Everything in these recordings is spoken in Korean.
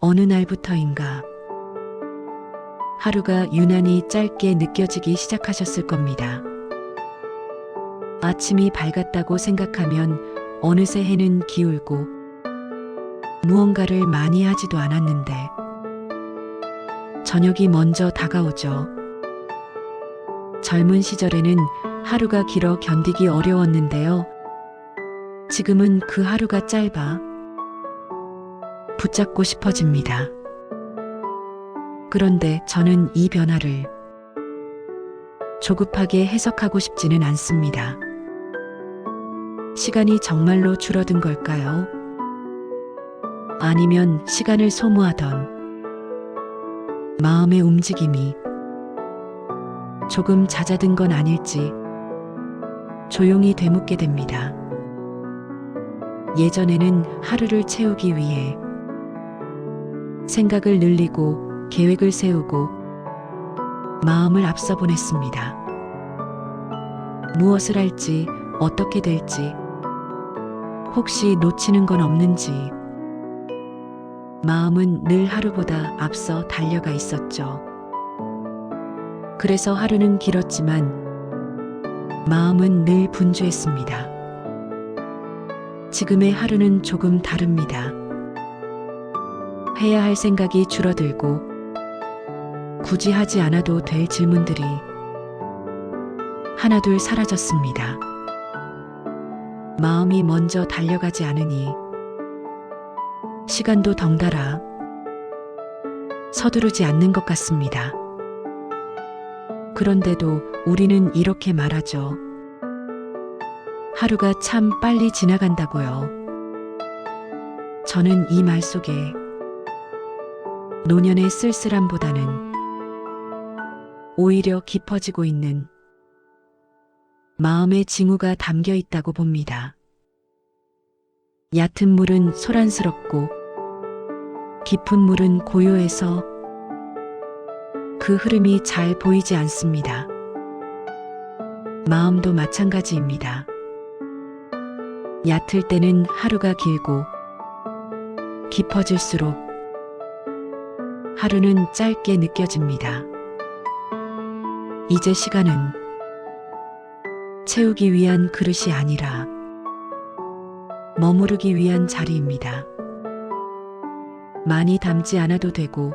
어느 날부터인가 하루가 유난히 짧게 느껴지기 시작하셨을 겁니다. 아침이 밝았다고 생각하면 어느새 해는 기울고 무언가를 많이 하지도 않았는데 저녁이 먼저 다가오죠. 젊은 시절에는 하루가 길어 견디기 어려웠는데요. 지금은 그 하루가 짧아 붙잡고 싶어집니다. 그런데 저는 이 변화를 조급하게 해석하고 싶지는 않습니다. 시간이 정말로 줄어든 걸까요? 아니면 시간을 소모하던 마음의 움직임이 조금 잦아든 건 아닐지 조용히 되묻게 됩니다. 예전에는 하루를 채우기 위해 생각을 늘리고 계획을 세우고 마음을 앞서 보냈습니다. 무엇을 할지, 어떻게 될지, 혹시 놓치는 건 없는지 마음은 늘 하루보다 앞서 달려가 있었죠. 그래서 하루는 길었지만 마음은 늘 분주했습니다. 지금의 하루는 조금 다릅니다. 해야 할 생각이 줄어들고 굳이 하지 않아도 될 질문들이 하나둘 사라졌습니다. 마음이 먼저 달려가지 않으니 시간도 덩달아 서두르지 않는 것 같습니다. 그런데도 우리는 이렇게 말하죠. 하루가 참 빨리 지나간다고요. 저는 이 말 속에 노년의 쓸쓸함보다는 오히려 깊어지고 있는 마음의 징후가 담겨 있다고 봅니다. 얕은 물은 소란스럽고 깊은 물은 고요해서 그 흐름이 잘 보이지 않습니다. 마음도 마찬가지입니다. 얕을 때는 하루가 길고 깊어질수록 하루는 짧게 느껴집니다. 이제 시간은 채우기 위한 그릇이 아니라 머무르기 위한 자리입니다. 많이 담지 않아도 되고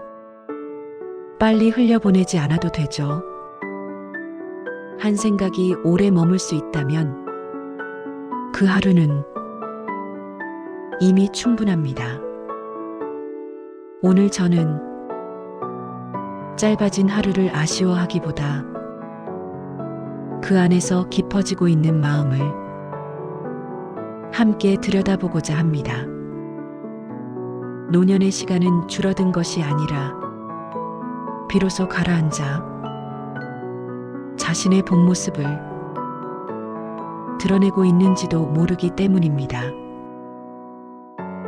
빨리 흘려보내지 않아도 되죠. 한 생각이 오래 머물 수 있다면 그 하루는 이미 충분합니다. 오늘 저는 짧아진 하루를 아쉬워하기보다 그 안에서 깊어지고 있는 마음을 함께 들여다보고자 합니다. 노년의 시간은 줄어든 것이 아니라 비로소 가라앉아 자신의 본 모습을 드러내고 있는지도 모르기 때문입니다.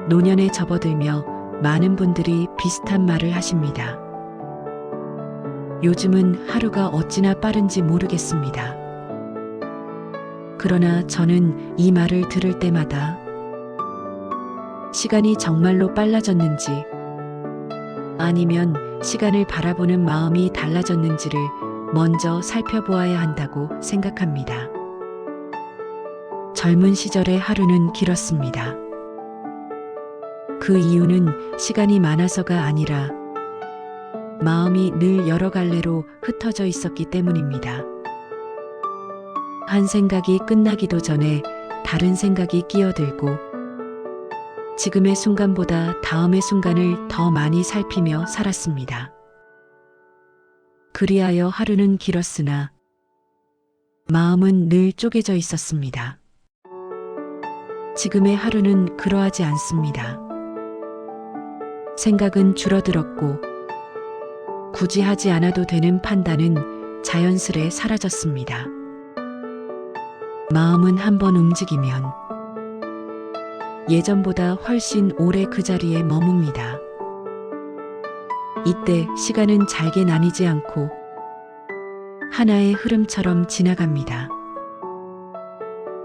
노년에 접어들며 많은 분들이 비슷한 말을 하십니다. 요즘은 하루가 어찌나 빠른지 모르겠습니다. 그러나 저는 이 말을 들을 때마다 시간이 정말로 빨라졌는지 아니면 시간을 바라보는 마음이 달라졌는지를 먼저 살펴보아야 한다고 생각합니다. 젊은 시절의 하루는 길었습니다. 그 이유는 시간이 많아서가 아니라 마음이 늘 여러 갈래로 흩어져 있었기 때문입니다. 한 생각이 끝나기도 전에 다른 생각이 끼어들고 지금의 순간보다 다음의 순간을 더 많이 살피며 살았습니다. 그리하여 하루는 길었으나 마음은 늘 쪼개져 있었습니다. 지금의 하루는 그러하지 않습니다. 생각은 줄어들었고 굳이 하지 않아도 되는 판단은 자연스레 사라졌습니다. 마음은 한번 움직이면 예전보다 훨씬 오래 그 자리에 머뭅니다. 이때 시간은 잘게 나뉘지 않고 하나의 흐름처럼 지나갑니다.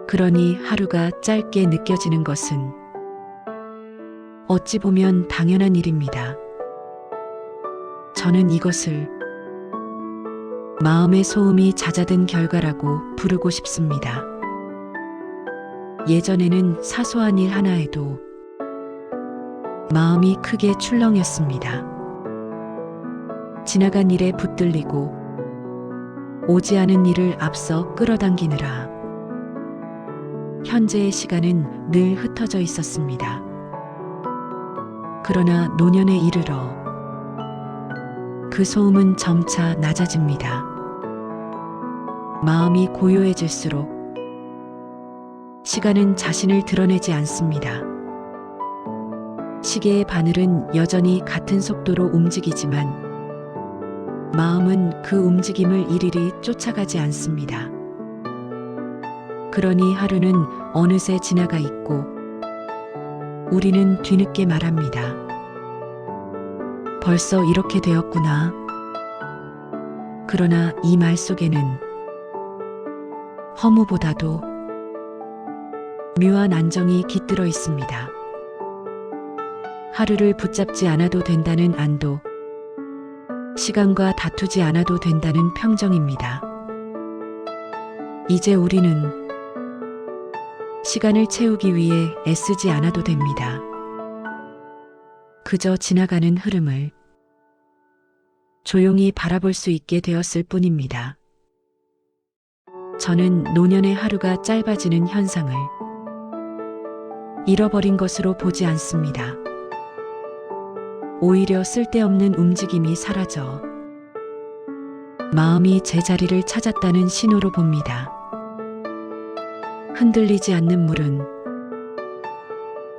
그러니 하루가 짧게 느껴지는 것은 어찌 보면 당연한 일입니다. 저는 이것을 마음의 소음이 잦아든 결과라고 부르고 싶습니다. 예전에는 사소한 일 하나에도 마음이 크게 출렁였습니다. 지나간 일에 붙들리고 오지 않은 일을 앞서 끌어당기느라 현재의 시간은 늘 흩어져 있었습니다. 그러나 노년에 이르러 그 소음은 점차 낮아집니다. 마음이 고요해질수록 시간은 자신을 드러내지 않습니다. 시계의 바늘은 여전히 같은 속도로 움직이지만 마음은 그 움직임을 일일이 쫓아가지 않습니다. 그러니 하루는 어느새 지나가 있고 우리는 뒤늦게 말합니다. 벌써 이렇게 되었구나. 그러나 이 말 속에는 허무보다도 묘한 안정이 깃들어 있습니다. 하루를 붙잡지 않아도 된다는 안도, 시간과 다투지 않아도 된다는 평정입니다. 이제 우리는 시간을 채우기 위해 애쓰지 않아도 됩니다. 그저 지나가는 흐름을 조용히 바라볼 수 있게 되었을 뿐입니다. 저는 노년의 하루가 짧아지는 현상을 잃어버린 것으로 보지 않습니다. 오히려 쓸데없는 움직임이 사라져 마음이 제자리를 찾았다는 신호로 봅니다. 흔들리지 않는 물은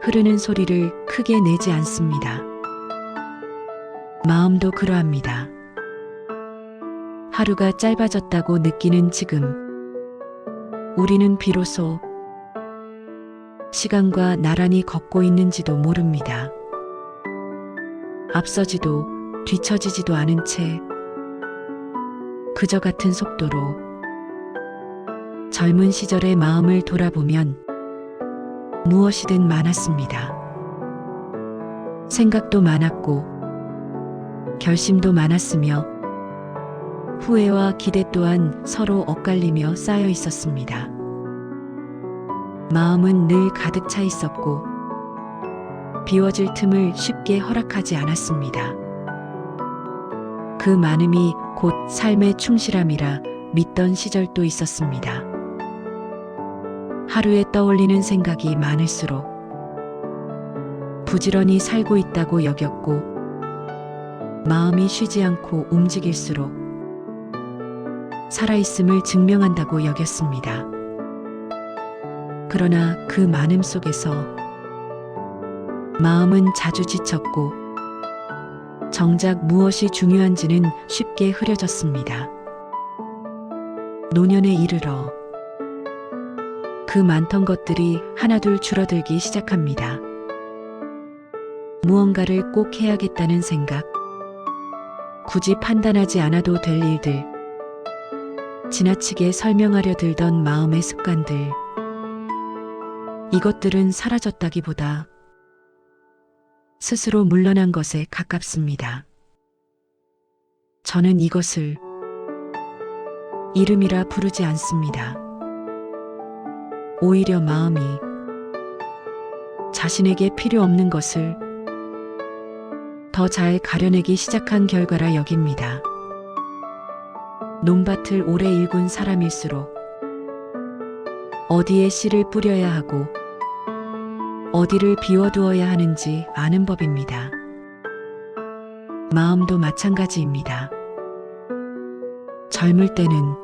흐르는 소리를 크게 내지 않습니다. 마음도 그러합니다. 하루가 짧아졌다고 느끼는 지금, 우리는 비로소 시간과 나란히 걷고 있는지도 모릅니다. 앞서지도 뒤처지지도 않은 채 그저 같은 속도로 젊은 시절의 마음을 돌아보면 무엇이든 많았습니다. 생각도 많았고 결심도 많았으며 후회와 기대 또한 서로 엇갈리며 쌓여 있었습니다. 마음은 늘 가득 차 있었고 비워질 틈을 쉽게 허락하지 않았습니다. 그 많음이 곧 삶의 충실함이라 믿던 시절도 있었습니다. 하루에 떠올리는 생각이 많을수록 부지런히 살고 있다고 여겼고 마음이 쉬지 않고 움직일수록 살아있음을 증명한다고 여겼습니다. 그러나 그 많음 속에서 마음은 자주 지쳤고 정작 무엇이 중요한지는 쉽게 흐려졌습니다. 노년에 이르러 그 많던 것들이 하나둘 줄어들기 시작합니다. 무언가를 꼭 해야겠다는 생각, 굳이 판단하지 않아도 될 일들, 지나치게 설명하려 들던 마음의 습관들, 이것들은 사라졌다기보다 스스로 물러난 것에 가깝습니다. 저는 이것을 이름이라 부르지 않습니다. 오히려 마음이 자신에게 필요 없는 것을 더 잘 가려내기 시작한 결과라 여깁니다. 논밭을 오래 일군 사람일수록 어디에 씨를 뿌려야 하고 어디를 비워두어야 하는지 아는 법입니다. 마음도 마찬가지입니다. 젊을 때는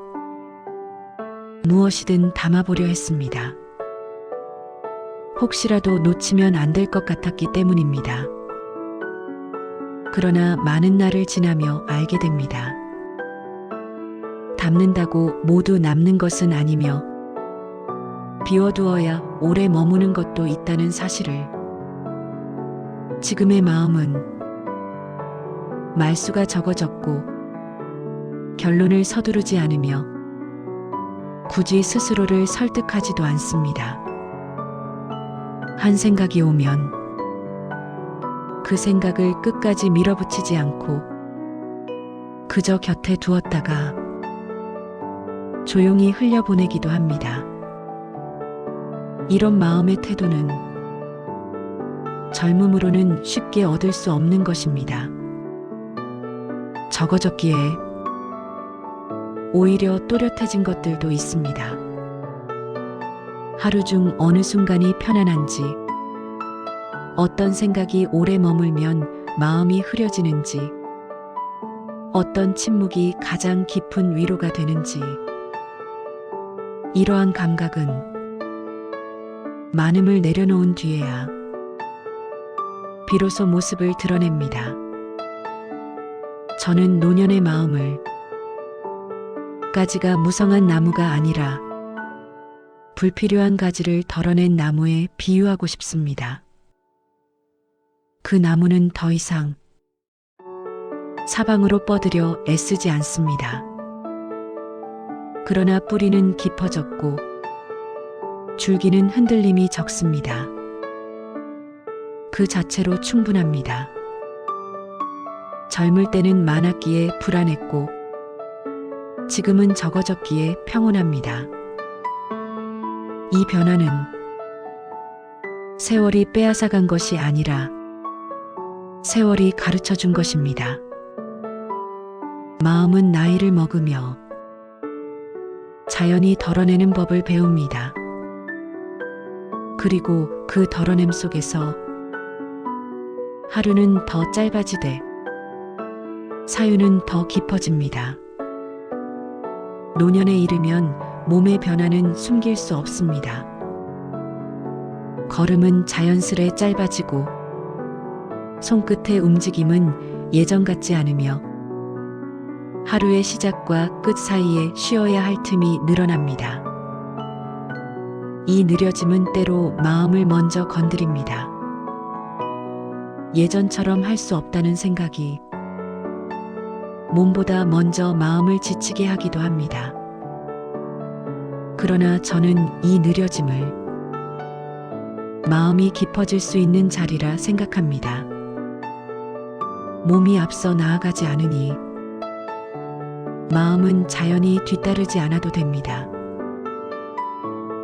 무엇이든 담아보려 했습니다. 혹시라도 놓치면 안 될 것 같았기 때문입니다. 그러나 많은 날을 지나며 알게 됩니다. 담는다고 모두 남는 것은 아니며 비워두어야 오래 머무는 것도 있다는 사실을. 지금의 마음은 말수가 적어졌고 결론을 서두르지 않으며 굳이 스스로를 설득하지도 않습니다. 한 생각이 오면 그 생각을 끝까지 밀어붙이지 않고 그저 곁에 두었다가 조용히 흘려보내기도 합니다. 이런 마음의 태도는 젊음으로는 쉽게 얻을 수 없는 것입니다. 적어졌기에 오히려 또렷해진 것들도 있습니다. 하루 중 어느 순간이 편안한지, 어떤 생각이 오래 머물면 마음이 흐려지는지, 어떤 침묵이 가장 깊은 위로가 되는지, 이러한 감각은 많음을 내려놓은 뒤에야 비로소 모습을 드러냅니다. 저는 노년의 마음을 가지가 무성한 나무가 아니라 불필요한 가지를 덜어낸 나무에 비유하고 싶습니다. 그 나무는 더 이상 사방으로 뻗으려 애쓰지 않습니다. 그러나 뿌리는 깊어졌고 줄기는 흔들림이 적습니다. 그 자체로 충분합니다. 젊을 때는 많았기에 불안했고 지금은 적어졌기에 평온합니다. 이 변화는 세월이 빼앗아간 것이 아니라 세월이 가르쳐 준 것입니다. 마음은 나이를 먹으며 자연히 덜어내는 법을 배웁니다. 그리고 그 덜어냄 속에서 하루는 더 짧아지되 사유는 더 깊어집니다. 노년에 이르면 몸의 변화는 숨길 수 없습니다. 걸음은 자연스레 짧아지고 손끝의 움직임은 예전 같지 않으며 하루의 시작과 끝 사이에 쉬어야 할 틈이 늘어납니다. 이 느려짐은 때로 마음을 먼저 건드립니다. 예전처럼 할 수 없다는 생각이 몸보다 먼저 마음을 지치게 하기도 합니다. 그러나 저는 이 느려짐을 마음이 깊어질 수 있는 자리라 생각합니다. 몸이 앞서 나아가지 않으니 마음은 자연히 뒤따르지 않아도 됩니다.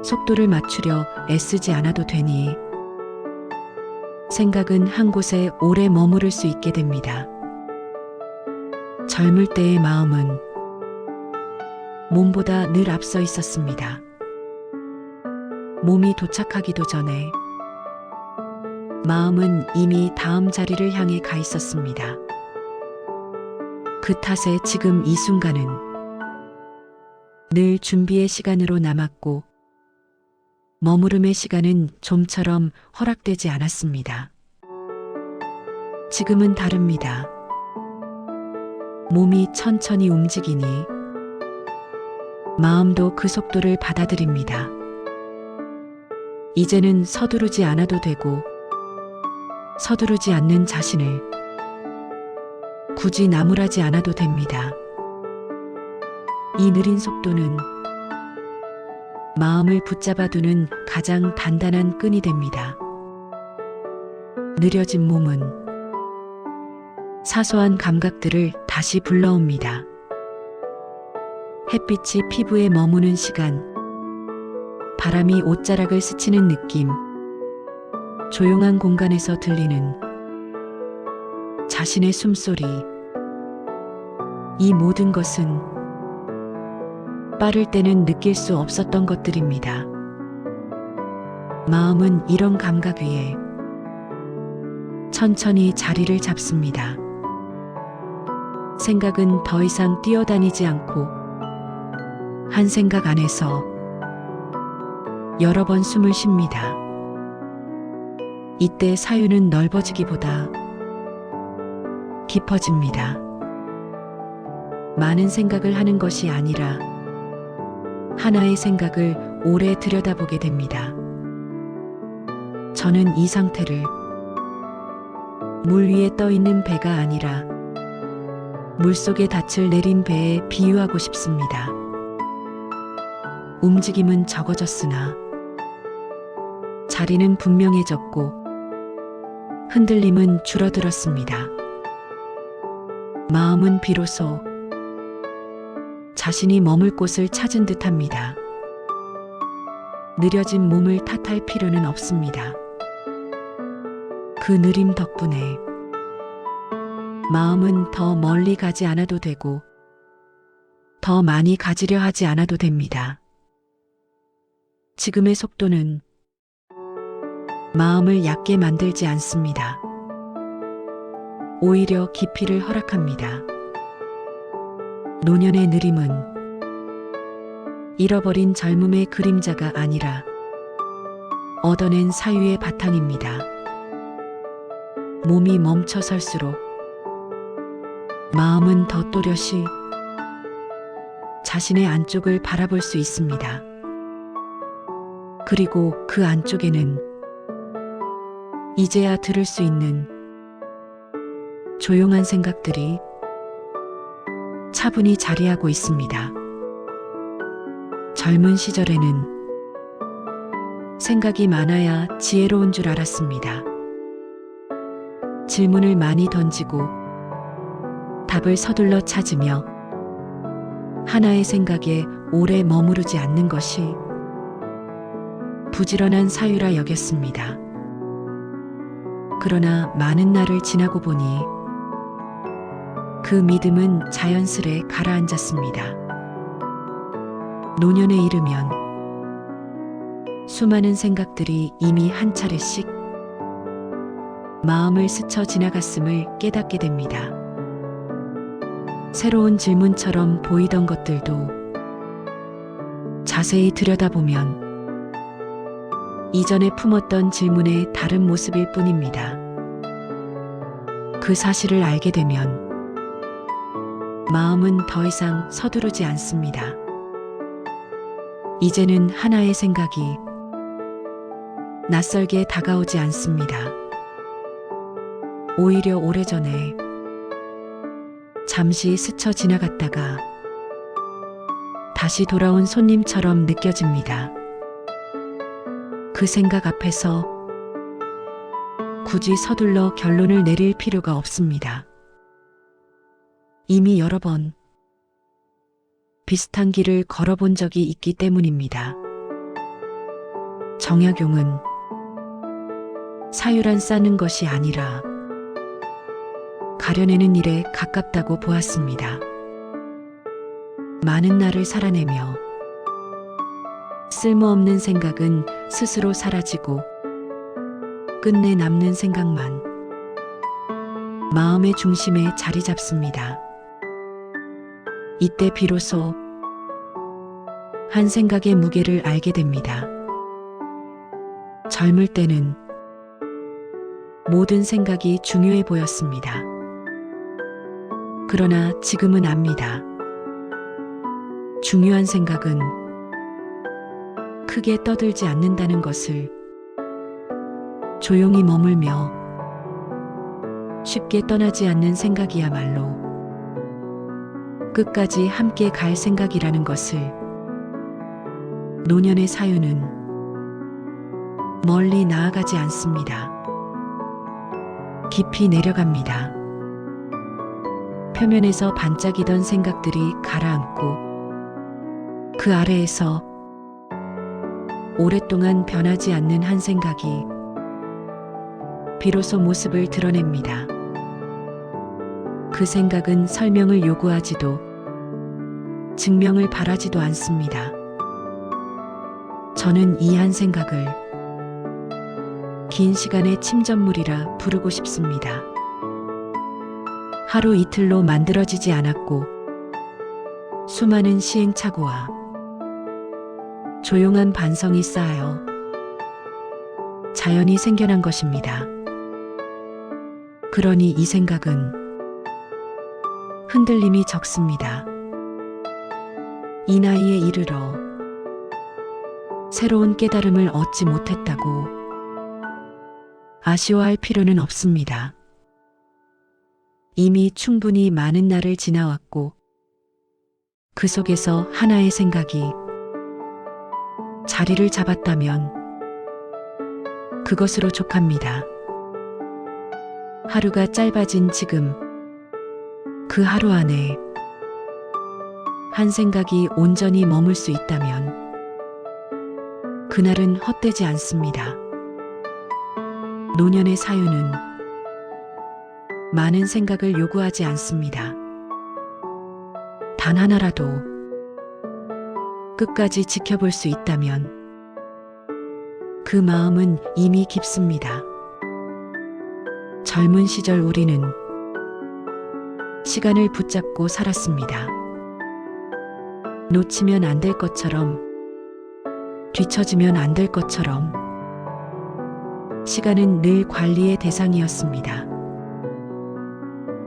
속도를 맞추려 애쓰지 않아도 되니 생각은 한 곳에 오래 머무를 수 있게 됩니다. 젊을 때의 마음은 몸보다 늘 앞서 있었습니다. 몸이 도착하기도 전에 마음은 이미 다음 자리를 향해 가 있었습니다. 그 탓에 지금 이 순간은 늘 준비의 시간으로 남았고 머무름의 시간은 좀처럼 허락되지 않았습니다. 지금은 다릅니다. 몸이 천천히 움직이니 마음도 그 속도를 받아들입니다. 이제는 서두르지 않아도 되고 서두르지 않는 자신을 굳이 나무라지 않아도 됩니다. 이 느린 속도는 마음을 붙잡아두는 가장 단단한 끈이 됩니다. 느려진 몸은 사소한 감각들을 다시 불러옵니다. 햇빛이 피부에 머무는 시간, 바람이 옷자락을 스치는 느낌, 조용한 공간에서 들리는 자신의 숨소리, 이 모든 것은 빠를 때는 느낄 수 없었던 것들입니다. 마음은 이런 감각 위에 천천히 자리를 잡습니다. 생각은 더 이상 뛰어다니지 않고 한 생각 안에서 여러 번 숨을 쉽니다. 이때 사유는 넓어지기보다 깊어집니다. 많은 생각을 하는 것이 아니라 하나의 생각을 오래 들여다보게 됩니다. 저는 이 상태를 물 위에 떠 있는 배가 아니라 물속에 닻을 내린 배에 비유하고 싶습니다. 움직임은 적어졌으나 자리는 분명해졌고 흔들림은 줄어들었습니다. 마음은 비로소 자신이 머물 곳을 찾은 듯합니다. 느려진 몸을 탓할 필요는 없습니다. 그 느림 덕분에 마음은 더 멀리 가지 않아도 되고 더 많이 가지려 하지 않아도 됩니다. 지금의 속도는 마음을 얕게 만들지 않습니다. 오히려 깊이를 허락합니다. 노년의 느림은 잃어버린 젊음의 그림자가 아니라 얻어낸 사유의 바탕입니다. 몸이 멈춰설수록 마음은 더 또렷이 자신의 안쪽을 바라볼 수 있습니다. 그리고 그 안쪽에는 이제야 들을 수 있는 조용한 생각들이 차분히 자리하고 있습니다. 젊은 시절에는 생각이 많아야 지혜로운 줄 알았습니다. 질문을 많이 던지고 답을 서둘러 찾으며 하나의 생각에 오래 머무르지 않는 것이 부지런한 사유라 여겼습니다. 그러나 많은 날을 지나고 보니 그 믿음은 자연스레 가라앉았습니다. 노년에 이르면 수많은 생각들이 이미 한 차례씩 마음을 스쳐 지나갔음을 깨닫게 됩니다. 새로운 질문처럼 보이던 것들도 자세히 들여다보면 이전에 품었던 질문의 다른 모습일 뿐입니다. 그 사실을 알게 되면 마음은 더 이상 서두르지 않습니다. 이제는 하나의 생각이 낯설게 다가오지 않습니다. 오히려 오래전에 잠시 스쳐 지나갔다가 다시 돌아온 손님처럼 느껴집니다. 그 생각 앞에서 굳이 서둘러 결론을 내릴 필요가 없습니다. 이미 여러 번 비슷한 길을 걸어본 적이 있기 때문입니다. 정약용은 사유란 쌓는 것이 아니라 가려내는 일에 가깝다고 보았습니다. 많은 날을 살아내며 쓸모없는 생각은 스스로 사라지고 끝내 남는 생각만 마음의 중심에 자리 잡습니다. 이때 비로소 한 생각의 무게를 알게 됩니다. 젊을 때는 모든 생각이 중요해 보였습니다. 그러나 지금은 압니다. 중요한 생각은 크게 떠들지 않는다는 것을, 조용히 머물며 쉽게 떠나지 않는 생각이야말로 끝까지 함께 갈 생각이라는 것을. 노년의 사유는 멀리 나아가지 않습니다. 깊이 내려갑니다. 표면에서 반짝이던 생각들이 가라앉고 그 아래에서 오랫동안 변하지 않는 한 생각이 비로소 모습을 드러냅니다. 그 생각은 설명을 요구하지도 증명을 바라지도 않습니다. 저는 이 한 생각을 긴 시간의 침전물이라 부르고 싶습니다. 하루 이틀로 만들어지지 않았고 수많은 시행착오와 조용한 반성이 쌓여 자연히 생겨난 것입니다. 그러니 이 생각은 흔들림이 적습니다. 이 나이에 이르러 새로운 깨달음을 얻지 못했다고 아쉬워할 필요는 없습니다. 이미 충분히 많은 날을 지나왔고 그 속에서 하나의 생각이 자리를 잡았다면 그것으로 족합니다. 하루가 짧아진 지금, 그 하루 안에 한 생각이 온전히 머물 수 있다면 그날은 헛되지 않습니다. 노년의 사유는 많은 생각을 요구하지 않습니다. 단 하나라도 끝까지 지켜볼 수 있다면 그 마음은 이미 깊습니다. 젊은 시절 우리는 시간을 붙잡고 살았습니다. 놓치면 안 될 것처럼, 뒤처지면 안 될 것처럼 시간은 늘 관리의 대상이었습니다.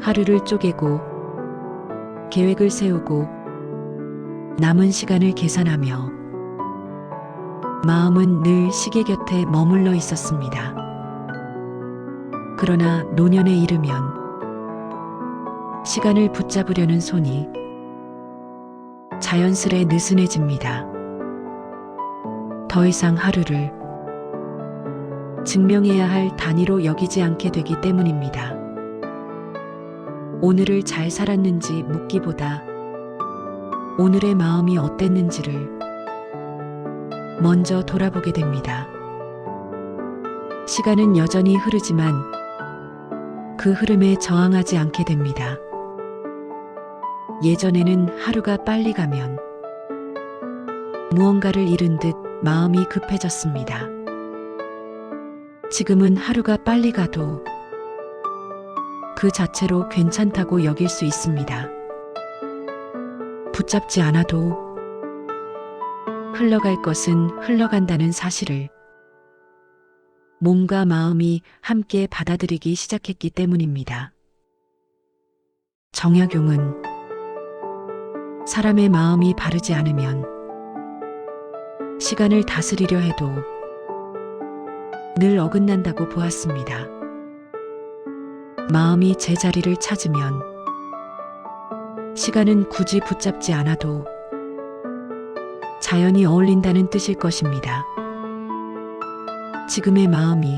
하루를 쪼개고 계획을 세우고 남은 시간을 계산하며 마음은 늘 시계 곁에 머물러 있었습니다. 그러나 노년에 이르면 시간을 붙잡으려는 손이 자연스레 느슨해집니다. 더 이상 하루를 증명해야 할 단위로 여기지 않게 되기 때문입니다. 오늘을 잘 살았는지 묻기보다 오늘의 마음이 어땠는지를 먼저 돌아보게 됩니다. 시간은 여전히 흐르지만 그 흐름에 저항하지 않게 됩니다. 예전에는 하루가 빨리 가면 무언가를 잃은 듯 마음이 급해졌습니다. 지금은 하루가 빨리 가도 그 자체로 괜찮다고 여길 수 있습니다. 붙잡지 않아도 흘러갈 것은 흘러간다는 사실을 몸과 마음이 함께 받아들이기 시작했기 때문입니다. 정약용은 사람의 마음이 바르지 않으면 시간을 다스리려 해도 늘 어긋난다고 보았습니다. 마음이 제자리를 찾으면 시간은 굳이 붙잡지 않아도 자연히 어울린다는 뜻일 것입니다. 지금의 마음이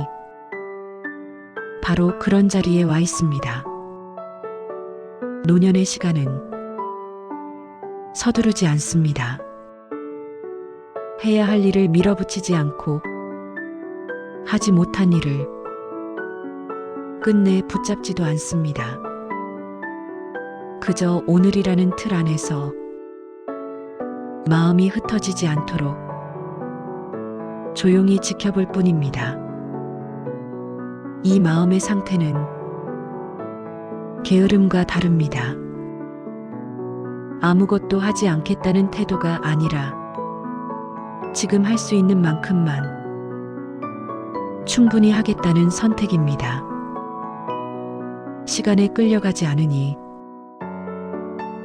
바로 그런 자리에 와 있습니다. 노년의 시간은 서두르지 않습니다. 해야 할 일을 밀어붙이지 않고 하지 못한 일을 끝내 붙잡지도 않습니다. 그저 오늘이라는 틀 안에서 마음이 흩어지지 않도록 조용히 지켜볼 뿐입니다. 이 마음의 상태는 게으름과 다릅니다. 아무것도 하지 않겠다는 태도가 아니라 지금 할 수 있는 만큼만 충분히 하겠다는 선택입니다. 시간에 끌려가지 않으니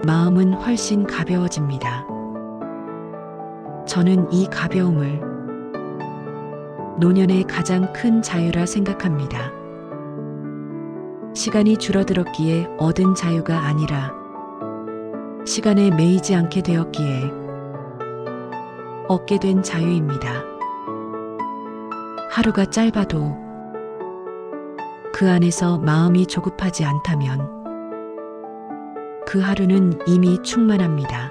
마음은 훨씬 가벼워집니다. 저는 이 가벼움을 노년의 가장 큰 자유라 생각합니다. 시간이 줄어들었기에 얻은 자유가 아니라 시간에 매이지 않게 되었기에 얻게 된 자유입니다. 하루가 짧아도 그 안에서 마음이 조급하지 않다면 그 하루는 이미 충만합니다.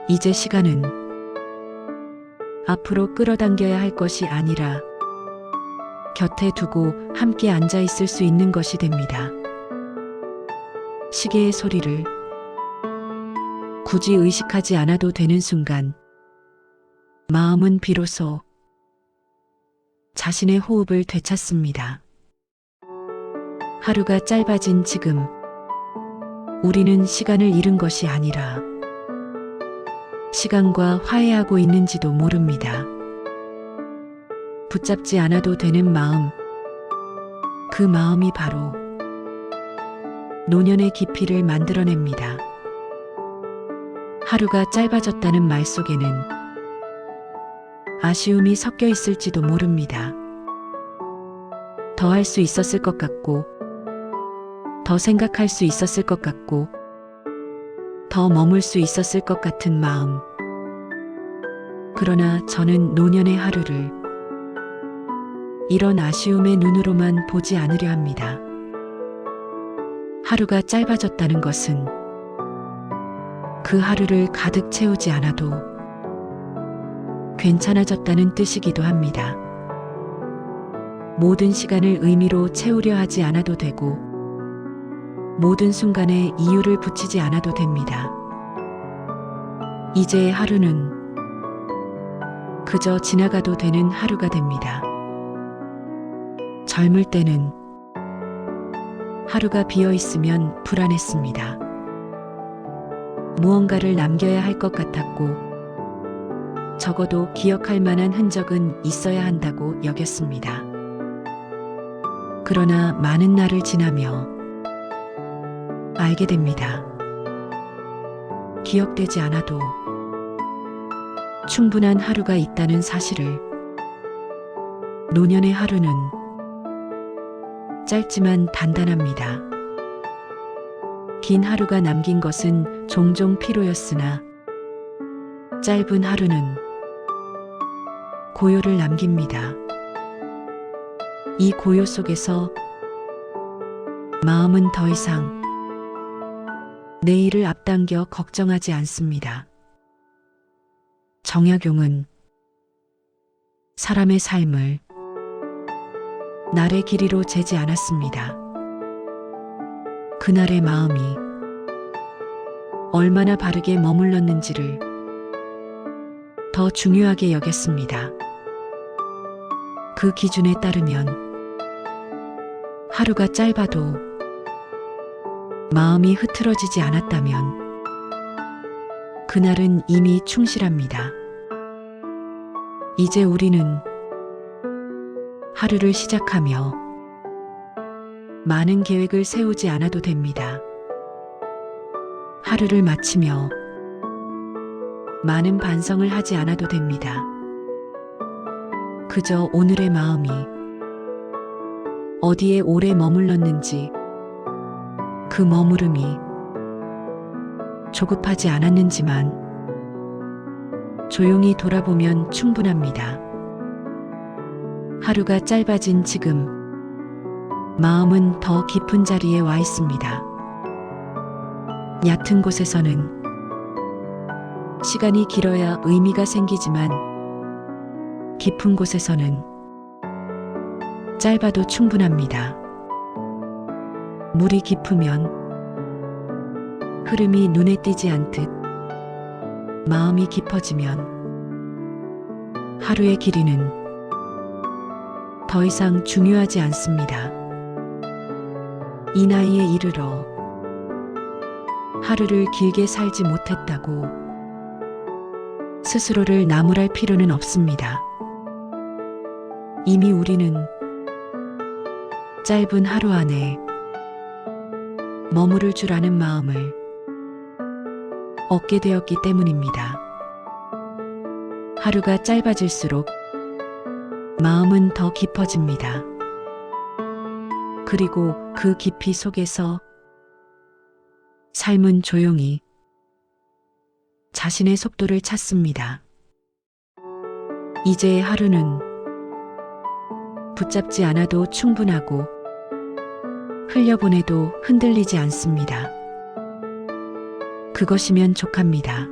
이제 시간은 앞으로 끌어당겨야 할 것이 아니라 곁에 두고 함께 앉아 있을 수 있는 것이 됩니다. 시계의 소리를 굳이 의식하지 않아도 되는 순간 마음은 비로소 자신의 호흡을 되찾습니다. 하루가 짧아진 지금 우리는 시간을 잃은 것이 아니라 시간과 화해하고 있는지도 모릅니다. 붙잡지 않아도 되는 마음, 그 마음이 바로 노년의 깊이를 만들어냅니다. 하루가 짧아졌다는 말 속에는 아쉬움이 섞여 있을지도 모릅니다. 더 할 수 있었을 것 같고, 더 생각할 수 있었을 것 같고, 더 머물 수 있었을 것 같은 마음. 그러나 저는 노년의 하루를 이런 아쉬움의 눈으로만 보지 않으려 합니다. 하루가 짧아졌다는 것은 그 하루를 가득 채우지 않아도 괜찮아졌다는 뜻이기도 합니다. 모든 시간을 의미로 채우려 하지 않아도 되고 모든 순간에 이유를 붙이지 않아도 됩니다. 이제의 하루는 그저 지나가도 되는 하루가 됩니다. 젊을 때는 하루가 비어 있으면 불안했습니다. 무언가를 남겨야 할 것 같았고 적어도 기억할 만한 흔적은 있어야 한다고 여겼습니다. 그러나 많은 날을 지나며 알게 됩니다. 기억되지 않아도 충분한 하루가 있다는 사실을. 노년의 하루는 짧지만 단단합니다. 긴 하루가 남긴 것은 종종 피로였으나 짧은 하루는 고요를 남깁니다. 이 고요 속에서 마음은 더 이상 내일을 앞당겨 걱정하지 않습니다. 정약용은 사람의 삶을 날의 길이로 재지 않았습니다. 그날의 마음이 얼마나 바르게 머물렀는지를 더 중요하게 여겼습니다. 그 기준에 따르면 하루가 짧아도 마음이 흐트러지지 않았다면 그날은 이미 충실합니다. 이제 우리는 하루를 시작하며 많은 계획을 세우지 않아도 됩니다. 하루를 마치며 많은 반성을 하지 않아도 됩니다. 그저 오늘의 마음이 어디에 오래 머물렀는지, 그 머무름이 조급하지 않았는지만 조용히 돌아보면 충분합니다. 하루가 짧아진 지금 마음은 더 깊은 자리에 와 있습니다. 얕은 곳에서는 시간이 길어야 의미가 생기지만 깊은 곳에서는 짧아도 충분합니다. 물이 깊으면 흐름이 눈에 띄지 않듯 마음이 깊어지면 하루의 길이는 더 이상 중요하지 않습니다. 이 나이에 이르러 하루를 길게 살지 못했다고 스스로를 나무랄 필요는 없습니다. 이미 우리는 짧은 하루 안에 머무를 줄 아는 마음을 얻게 되었기 때문입니다. 하루가 짧아질수록 마음은 더 깊어집니다. 그리고 그 깊이 속에서 삶은 조용히 자신의 속도를 찾습니다. 이제의 하루는 붙잡지 않아도 충분하고 흘려보내도 흔들리지 않습니다. 그것이면 족합니다.